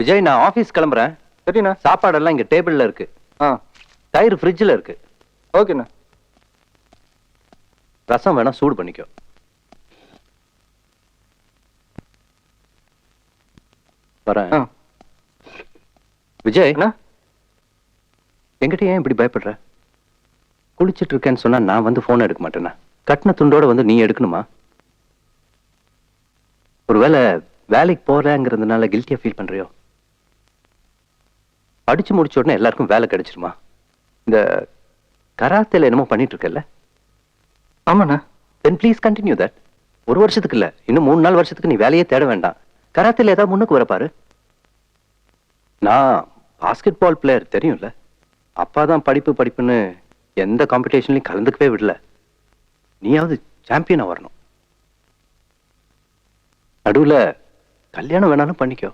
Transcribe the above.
விஜய், நான் ஆபீஸ் கிளம்புறேன். சரிண்ணா. சாப்பாடெல்லாம் இங்க டேபிள்ல இருக்கு. ஆ தயிர் ஃப்ரிட்ஜ்ல இருக்கு. ஓகேண்ணா. ரசம் வேணா சூடு பண்ணிக்கோ. வரேன். ஆ விஜய், அண்ணா. என்கிட்ட ஏன் இப்படி பயப்படுற? குளிச்சிட்டு இருக்கேன்னு சொன்னா நான் வந்து போன் எடுக்க மாட்டேனா? கட்டின துண்டோட வந்து நீ எடுக்கணுமா? ஒருவேளை வேலைக்கு போறேங்கிறதுனால கில்ட்டியா ஃபீல் பண்றியோ? படிச்சு முடிச்ச உடனே எல்லாருக்கும் வேலை கிடைச்சிருமா? இந்த கராத்தேல என்னமோ பண்ணிட்டு இருக்கல? ஆமாண்ணா. Then please continue that. ஒரு வருஷத்துக்கு இல்ல, இன்னும் 3-4 வருஷத்துக்கு நீ வேலையே தேட வேண்டாம். கராத்தேல ஏதாவது முன்னுக்கு வர பாரு. நான் பாஸ்கெட் பால் பிளேயர், தெரியும்ல. அப்பா தான் படிப்பு படிப்புன்னு எந்த காம்படிஷன்லயும் கலந்துக்கவே விடல. நீயாவது சாம்பியனா வரணும். நடுவுல கல்யாணம் வேணாலும் பண்ணிக்கோ.